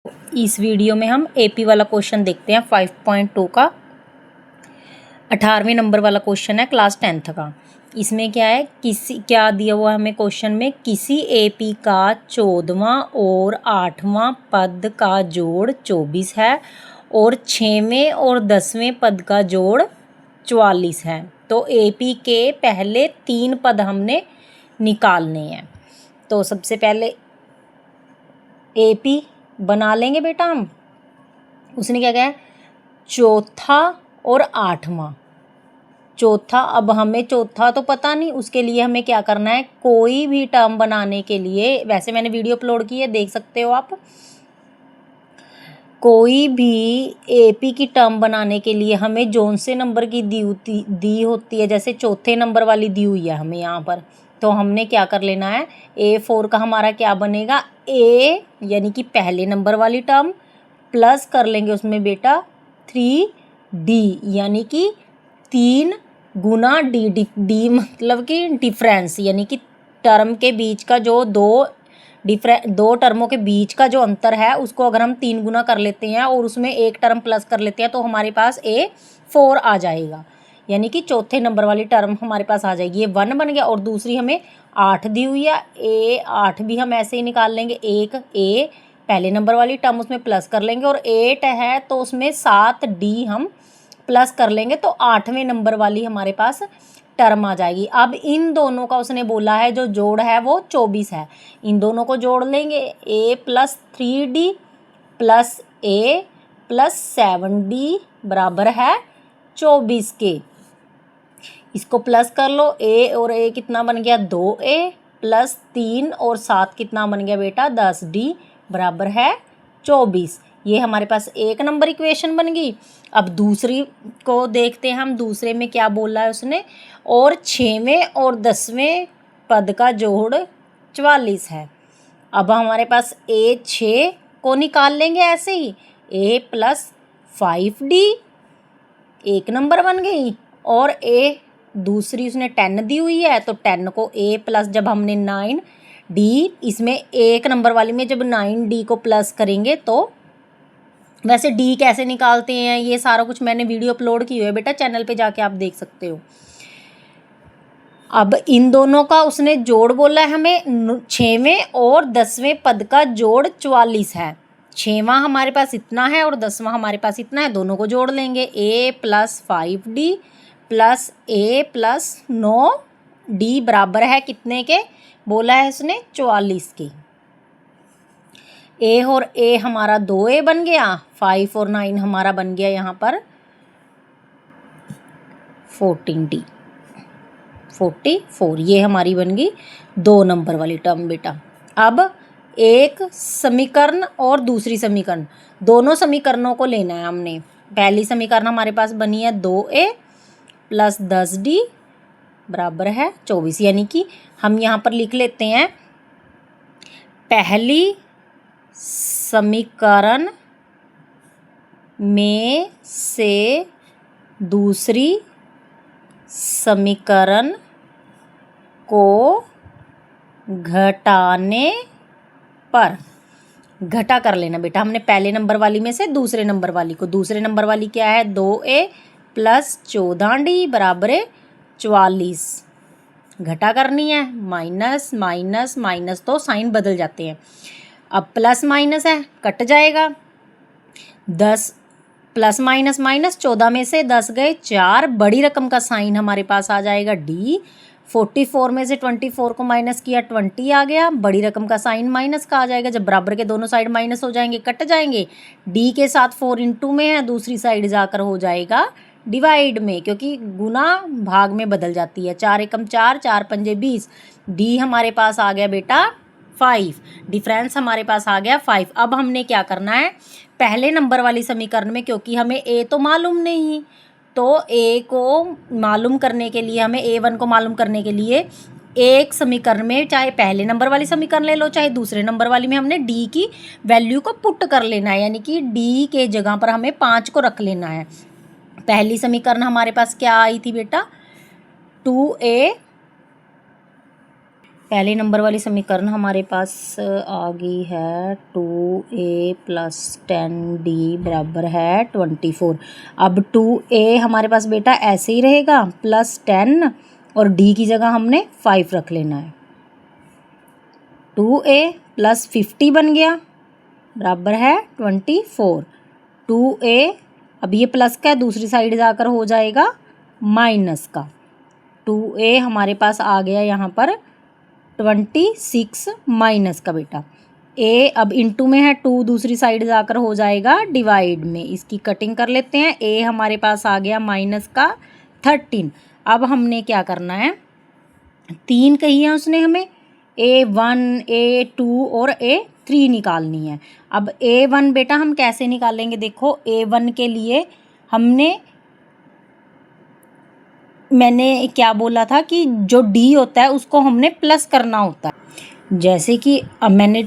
इस वीडियो में हम एपी वाला क्वेश्चन देखते हैं 5.2 का 18वें नंबर वाला क्वेश्चन है क्लास 10th का। इसमें क्या है, क्या दिया हुआ हमें क्वेश्चन में, किसी एपी का 14वां और 8वां पद का जोड़ 24 है और 6वें और 10वें पद का जोड़ 44 है। तो एपी के पहले 3 पद हमने निकालने हैं। तो सबसे पहले एपी बना लेंगे बेटा हम। उसने क्या कहा, चौथा और 8वां। चौथा, अब हमें चौथा तो पता नहीं, उसके लिए हमें क्या करना है, कोई भी टर्म बनाने के लिए, वैसे मैंने वीडियो अपलोड की है, देख सकते हो आप। कोई भी एपी की टर्म बनाने के लिए हमें जौन से नंबर की दी होती है, जैसे चौथे नंबर वाली दी हुई है हमें यहाँ पर, तो हमने क्या कर लेना है, A4 का हमारा क्या बनेगा, ए यानी कि पहले नंबर वाली टर्म प्लस कर लेंगे उसमें बेटा 3D यानी कि 3 गुना डी मतलब कि डिफरेंस, यानी कि टर्म के बीच का जो दो टर्मों के बीच का जो अंतर है उसको अगर हम 3 गुना कर लेते हैं और उसमें एक टर्म प्लस कर लेते हैं तो हमारे पास A4 आ जाएगा, यानी कि चौथे नंबर वाली टर्म हमारे पास आ जाएगी। ये 1 बन गया और दूसरी हमें 8 दी हुई है, A8 भी हम ऐसे ही निकाल लेंगे। एक A पहले नंबर वाली टर्म उसमें प्लस कर लेंगे और 8 है तो उसमें 7D हम प्लस कर लेंगे, तो 8वें नंबर वाली हमारे पास टर्म आ जाएगी। अब इन दोनों का उसने बोला है जो जोड़ है वो 24 है, इन दोनों को जोड़ लेंगे। A plus 3D plus A plus 7D बराबर है 24 के। इसको प्लस कर लो, A और A कितना बन गया, 2A प्लस 3 और 7 कितना बन गया बेटा, 10D बराबर है 24। ये हमारे पास एक नंबर इक्वेशन बन गई। अब दूसरी को देखते हैं हम, दूसरे में क्या बोला है उसने, और 6वें और 10वें पद का जोड़ 44 है। अब हमारे पास A6 को निकाल लेंगे ऐसे ही, A प्लस 5D एक नंबर बन गई, और A दूसरी उसने 10 दी हुई है तो 10 को A प्लस जब हमने 9D, इसमें एक नंबर वाली में जब 9D को प्लस करेंगे तो, वैसे D कैसे निकालते हैं ये सारा कुछ मैंने वीडियो अपलोड की हुई है बेटा, चैनल पे जाके आप देख सकते हो। अब इन दोनों का उसने जोड़ बोला है हमें, 6वें और 10वें पद का जोड़ 44 है। 6वां हमारे पास इतना है और 10वां हमारे पास इतना है, दोनों को जोड़ लेंगे। A plus 5D plus A plus 9D बराबर है कितने के, बोला है उसने 44 के। A और A हमारा 2A बन गया, 5 और 9 हमारा बन गया यहाँ पर 14D 44। ये हमारी बन गई 2 नंबर वाली टर्म बेटा। अब एक समीकरण और दूसरी समीकरण, दोनों समीकरणों को लेना है हमने। पहली समीकरण हमारे पास बनी है 2A प्लस 10D बराबर है 24, यानी कि हम यहाँ पर लिख लेते हैं, पहली समीकरण में से दूसरी समीकरण को घटाने पर, घटा कर लेना बेटा हमने पहले नंबर वाली में से दूसरे नंबर वाली को। दूसरे नंबर वाली क्या है, 2A प्लस 14D बराबर 44, घटा करनी है, माइनस माइनस माइनस तो साइन बदल जाते हैं। अब प्लस माइनस है, कट जाएगा, 10 प्लस माइनस माइनस, 14 में से 10 गए 4, बड़ी रकम का साइन हमारे पास आ जाएगा D। 44 में से 24 को माइनस किया 20 आ गया, बड़ी रकम का साइन माइनस का आ जाएगा। जब बराबर के दोनों साइड माइनस हो जाएंगे, कट जाएंगे, D के साथ 4 इंटू में है, दूसरी साइड जाकर हो जाएगा डिवाइड में, क्योंकि गुना भाग में बदल जाती है। 4 एकम 4, 4 पंजे 20, D हमारे पास आ गया बेटा 5, डिफरेंस हमारे पास आ गया 5। अब हमने क्या करना है, पहले नंबर वाली समीकरण में, क्योंकि हमें A तो मालूम नहीं, तो A को मालूम करने के लिए, हमें A1 को मालूम करने के लिए एक समीकरण में, चाहे पहले नंबर वाली समीकरण ले लो चाहे दूसरे नंबर वाली में, हमने D की वैल्यू को पुट कर लेना है, यानी कि D के जगह पर हमें 5 को रख लेना है। पहली समीकरण हमारे पास क्या आई थी बेटा, 2A पहले नंबर वाली समीकरण हमारे पास आ गई है 2a + 10d बराबर है 24। अब 2a हमारे पास बेटा ऐसे ही रहेगा +10 और d की जगह हमने 5 रख लेना है। 2a + 50 बन गया बराबर है 24। 2a अब ये प्लस का दूसरी साइड जाकर हो जाएगा माइनस का। 2a हमारे पास आ गया यहाँ पर 26 माइनस का बेटा। a अब इनटू में है 2 दूसरी साइड जाकर हो जाएगा डिवाइड में। इसकी कटिंग कर लेते हैं। a हमारे पास आ गया माइनस का 13। अब हमने क्या करना है, 3 कही है उसने हमें, a1 a2 और a3 निकालनी है। अब a1 बेटा हम कैसे निकालेंगे, देखो a1 के लिए मैंने क्या बोला था कि जो d होता है उसको हमने प्लस करना होता है। जैसे कि अब मैंने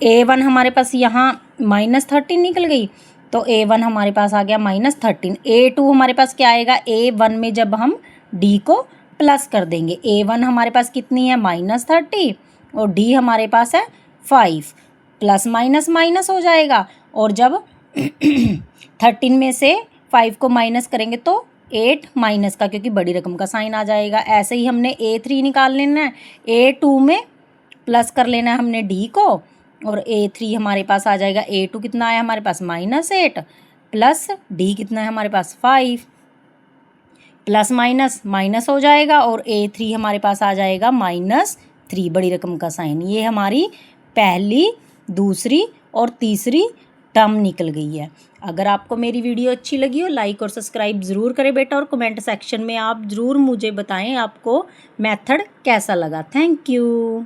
a1 हमारे पास यहाँ -13 निकल गई, तो a1 हमारे पास आ गया -13। a2 हमारे पास क्या आएगा, a1 में जब हम d को प्लस कर देंगे, a1 हमारे पास कितनी है -30 और d हमारे पास है 5, प्लस माइनस माइनस हो जाएगा। और जब 13 में से 5 को माइनस करेंगे तो 8 माइनस का, क्योंकि बड़ी रकम का साइन आ जाएगा। ऐसे ही हमने a3 निकाल लेना है, a2 में प्लस कर लेना है हमने d को, और a3 हमारे पास आ जाएगा, a2 कितना आया हमारे पास -8 प्लस d कितना है हमारे पास 5, प्लस माइनस माइनस हो जाएगा और a3 हमारे पास आ जाएगा -3, बड़ी रकम का साइन। ये हमारी पहली, दूसरी और तीसरी टर्म निकल गई है। अगर आपको मेरी वीडियो अच्छी लगी हो लाइक और सब्सक्राइब ज़रूर करें बेटा, और कमेंट सेक्शन में आप ज़रूर मुझे बताएं आपको मेथड कैसा लगा। Thank you.